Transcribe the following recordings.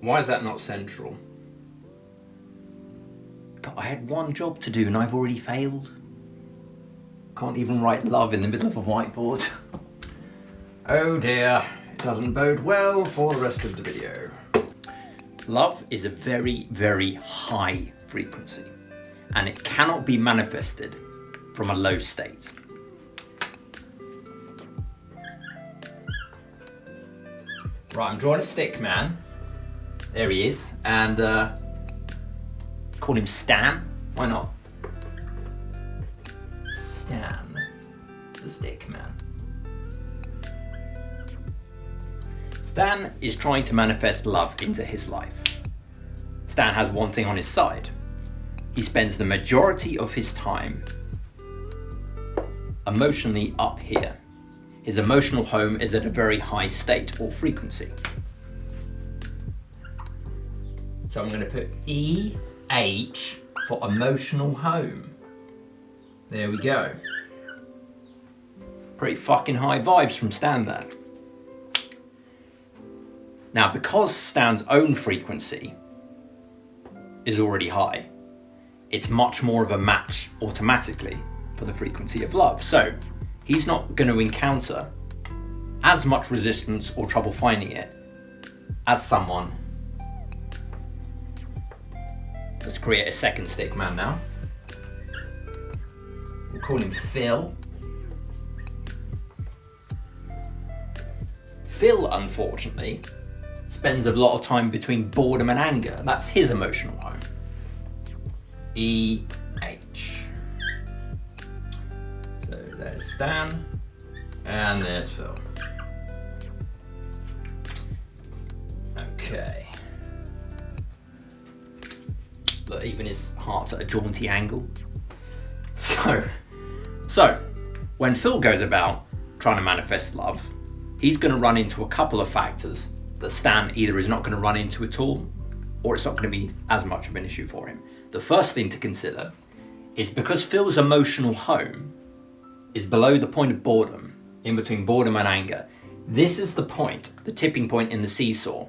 Why is that not central? God, I had one job to do and I've already failed. Can't even write love in the middle of a whiteboard. Oh dear, it doesn't bode well for the rest of the video. Love is a very, very high frequency, and it cannot be manifested from a low state. Right, I'm drawing a stick man. There he is, and call him Stan. Why not? Stan, the stick man. Stan is trying to manifest love into his life. Stan has one thing on his side. He spends the majority of his time emotionally up here. His emotional home is at a very high state or frequency. So I'm going to put EH for emotional home. There we go. Pretty fucking high vibes from Stan there. Now, because Stan's own frequency is already high, it's much more of a match automatically for the frequency of love. So he's not going to encounter as much resistance or trouble finding it as someone. Let's create a second stick man now. We'll call him Phil. Phil, unfortunately, spends a lot of time between boredom and anger. That's his emotional home. EH. So there's Stan, and there's Phil. Okay. Look, even his heart's at a jaunty angle. So, when Phil goes about trying to manifest love, he's going to run into a couple of factors that Stan either is not going to run into at all, or it's not going to be as much of an issue for him. The first thing to consider is because Phil's emotional home is below the point of boredom, in between boredom and anger, this is the point, the tipping point in the seesaw,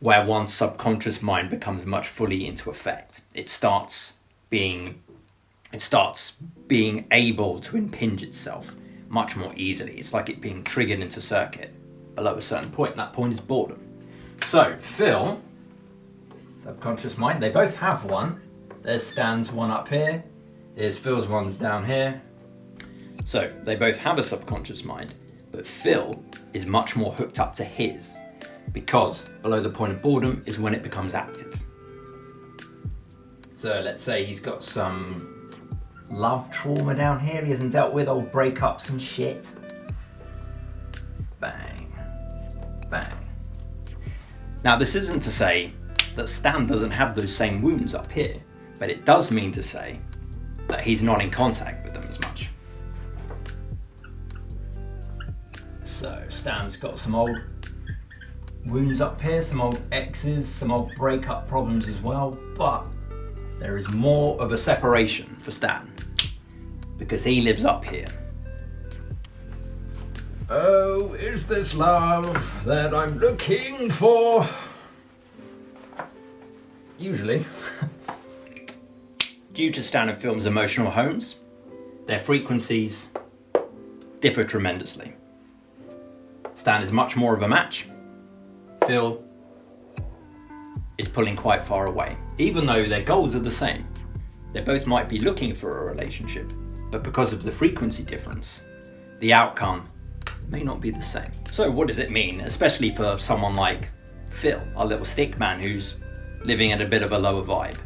where one's subconscious mind becomes much fully into effect. It starts being able to impinge itself much more easily. It's like it being triggered into circuit below a certain point, and that point is boredom. So Phil, subconscious mind, they both have one. There's Stan's one up here, there's Phil's one's down here. So they both have a subconscious mind, but Phil is much more hooked up to his, because below the point of boredom is when it becomes active. So let's say he's got some love trauma down here he hasn't dealt with, old breakups and shit. Bang, bang. Now this isn't to say that Stan doesn't have those same wounds up here, but it does mean to say that he's not in contact with them as much. So Stan's got some old wounds up here, some old exes, some old breakup problems as well, but there is more of a separation for Stan because he lives up here. Oh, is this love that I'm looking for? Usually. Due to Stan and Phil's emotional homes, their frequencies differ tremendously. Stan is much more of a match. Phil is pulling quite far away, even though their goals are the same. They both might be looking for a relationship, but because of the frequency difference, the outcome may not be the same. So what does it mean, especially for someone like Phil, our little stick man who's living at a bit of a lower vibe?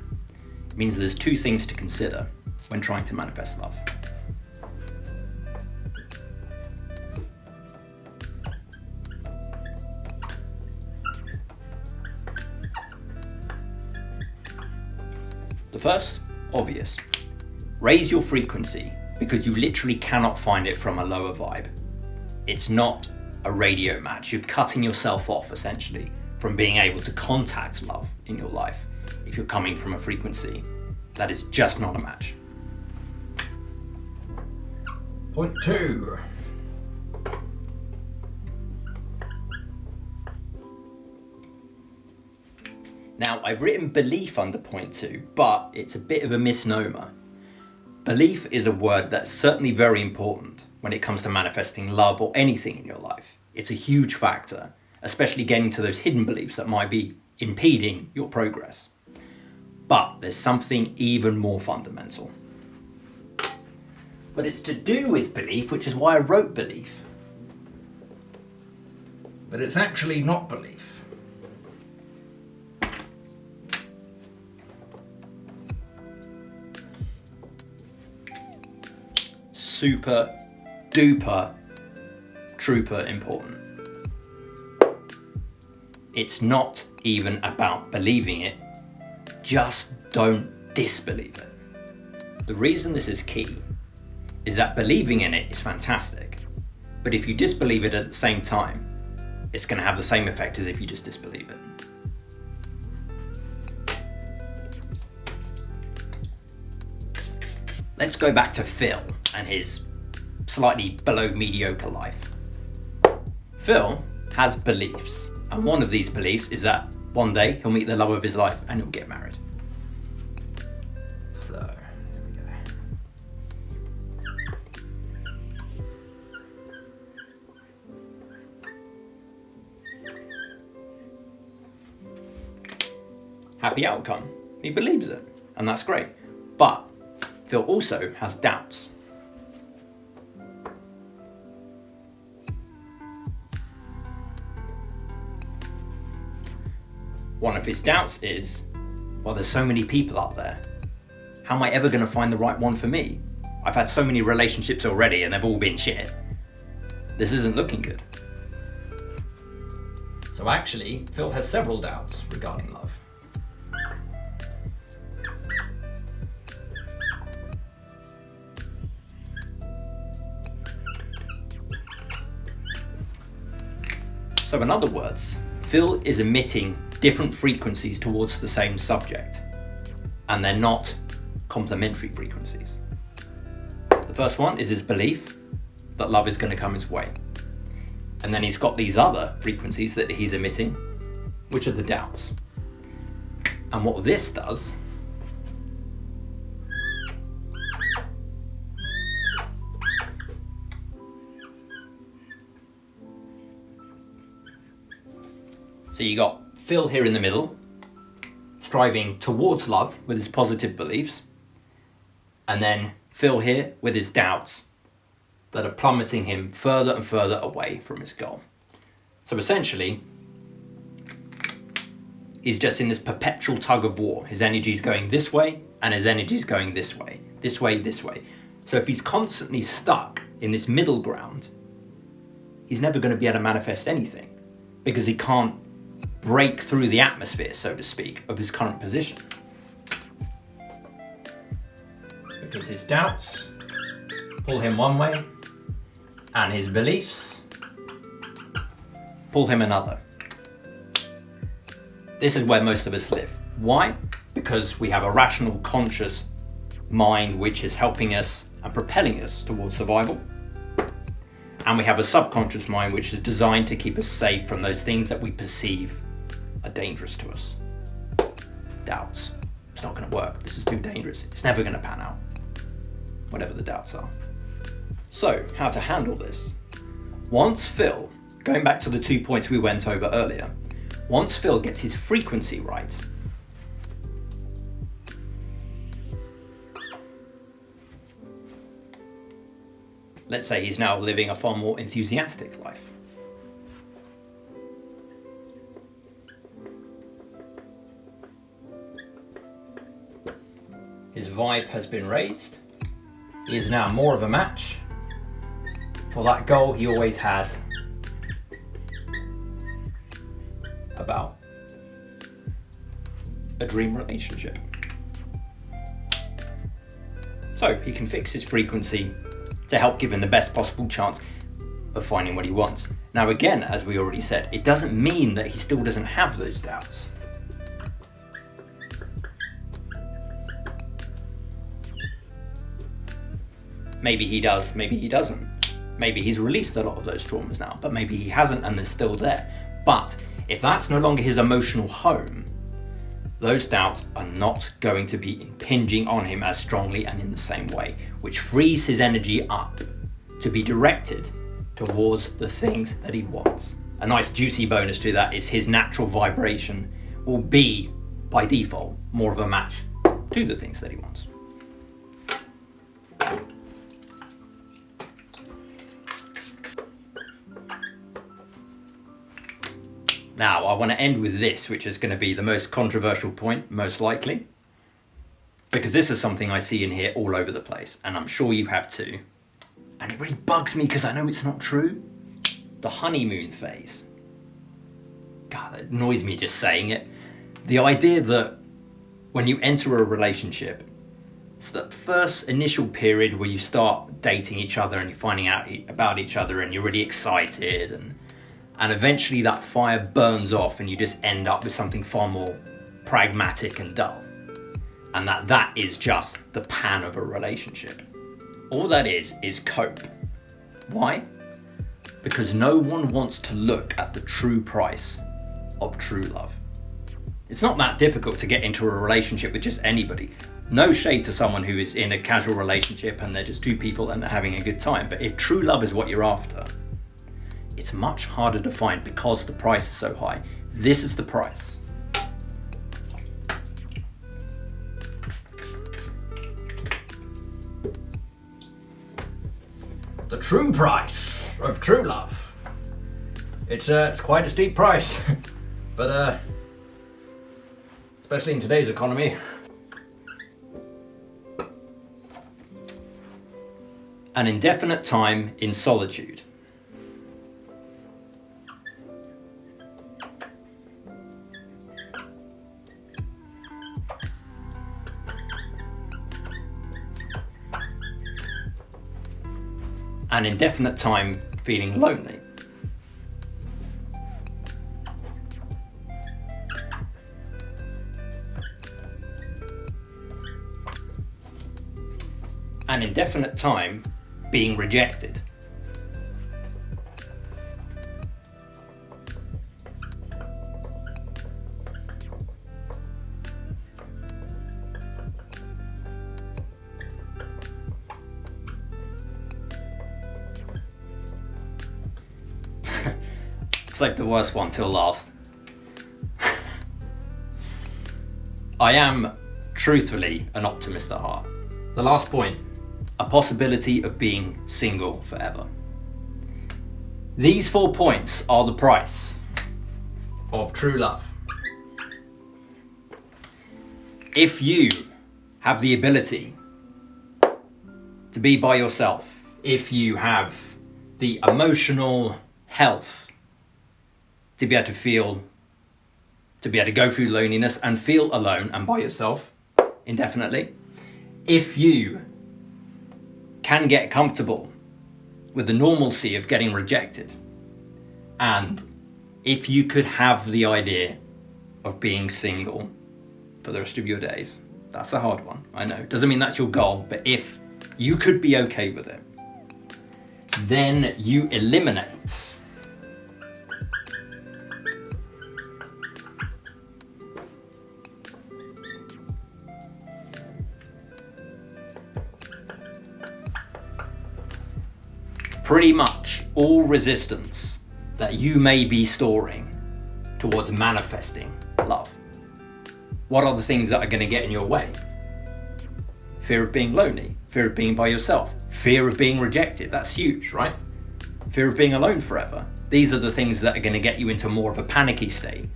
It means there's two things to consider when trying to manifest love. The first, obvious. Raise your frequency because you literally cannot find it from a lower vibe. It's not a radio match. You're cutting yourself off essentially from being able to contact love in your life if you're coming from a frequency that is just not a match. Point 2. Now, I've written belief under point 2, but it's a bit of a misnomer. Belief is a word that's certainly very important when it comes to manifesting love or anything in your life. It's a huge factor, especially getting to those hidden beliefs that might be impeding your progress. But there's something even more fundamental. But it's to do with belief, which is why I wrote belief. But it's actually not belief. Super duper trooper important. It's not even about believing it, just don't disbelieve it. The reason this is key is that believing in it is fantastic, but if you disbelieve it at the same time, it's going to have the same effect as if you just disbelieve it. Let's go back to Phil and his slightly below mediocre life. Phil has beliefs, and one of these beliefs is that one day he'll meet the love of his life and he'll get married. So, here we go. Happy outcome. He believes it, and that's great. But Phil also has doubts. One of his doubts is, well, there's so many people out there. How am I ever going to find the right one for me? I've had so many relationships already and they've all been shit. This isn't looking good. So actually, Phil has several doubts regarding love. So in other words, Phil is emitting different frequencies towards the same subject, and they're not complementary frequencies. The first one is his belief that love is going to come his way. And then he's got these other frequencies that he's emitting, which are the doubts. And what this does so you got Phil here in the middle, striving towards love with his positive beliefs, and then Phil here with his doubts that are plummeting him further and further away from his goal. So essentially, he's just in this perpetual tug of war. His energy's going this way, and his energy's going this way, this way, this way. So if he's constantly stuck in this middle ground, he's never going to be able to manifest anything, because he can't break through the atmosphere, so to speak, of his current position. Because his doubts pull him one way, and his beliefs pull him another. This is where most of us live. Why? Because we have a rational, conscious mind which is helping us and propelling us towards survival. And we have a subconscious mind which is designed to keep us safe from those things that we perceive are dangerous to us. Doubts. It's not going to work. This is too dangerous. It's never going to pan out. Whatever the doubts are. So, how to handle this? Once Phil, going back to the 2 points we went over earlier, once Phil gets his frequency right, let's say he's now living a far more enthusiastic life. His vibe has been raised. He is now more of a match for that goal he always had about a dream relationship. So he can fix his frequency to help give him the best possible chance of finding what he wants. Now again, as we already said, it doesn't mean that he still doesn't have those doubts. Maybe he does, maybe he doesn't. Maybe he's released a lot of those traumas now, but maybe he hasn't and they're still there. But if that's no longer his emotional home, those doubts are not going to be impinging on him as strongly and in the same way, which frees his energy up to be directed towards the things that he wants. A nice juicy bonus to that is his natural vibration will be, by default, more of a match to the things that he wants. Now, I want to end with this, which is going to be the most controversial point, most likely, because this is something I see in here all over the place, and I'm sure you have too. And it really bugs me because I know it's not true. The honeymoon phase. God, that annoys me just saying it. The idea that when you enter a relationship, it's that first initial period where you start dating each other and you're finding out about each other and you're really excited, and eventually that fire burns off and you just end up with something far more pragmatic and dull. And that is just the pan of a relationship. All that is cope. Why? Because no one wants to look at the true price of true love. It's not that difficult to get into a relationship with just anybody. No shade to someone who is in a casual relationship and they're just two people and they're having a good time. But if true love is what you're after, it's much harder to find because the price is so high. This is the price. The true price of true love. It's quite a steep price, but especially in today's economy. An indefinite time in solitude. An indefinite time feeling lonely. An indefinite time being rejected. Saved the worst one till last. I am truthfully an optimist at heart. The last point, a possibility of being single forever. These 4 points are the price of true love. If you have the ability to be by yourself, if you have the emotional health to be able to go through loneliness and feel alone and by yourself indefinitely, if you can get comfortable with the normalcy of getting rejected, and if you could have the idea of being single for the rest of your days, that's a hard one, I know. Doesn't mean that's your goal, but if you could be okay with it, then you eliminate pretty much all resistance that you may be storing towards manifesting love. What are the things that are going to get in your way? Fear of being lonely, fear of being by yourself, fear of being rejected. That's huge, right? Fear of being alone forever. These are the things that are going to get you into more of a panicky state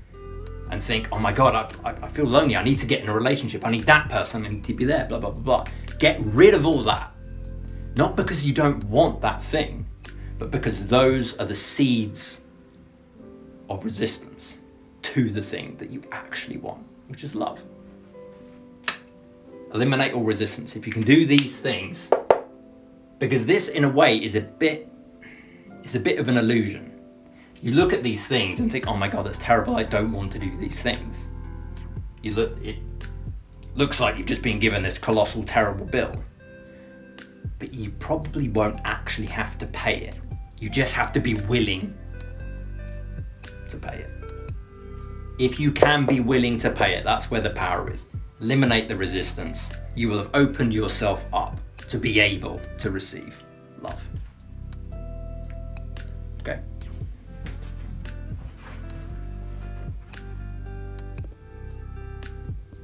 and think, oh my God, I feel lonely. I need to get in a relationship. I need that person. I need to be there, blah, blah, blah, blah. Get rid of all that. Not because you don't want that thing, but because those are the seeds of resistance to the thing that you actually want, which is love. Eliminate all resistance. If you can do these things, because this in a way is a bit of an illusion. You look at these things and think, oh my God, that's terrible. I don't want to do these things. It looks like you've just been given this colossal, terrible bill. But you probably won't actually have to pay it. You just have to be willing to pay it. If you can be willing to pay it, that's where the power is. Eliminate the resistance. You will have opened yourself up to be able to receive love.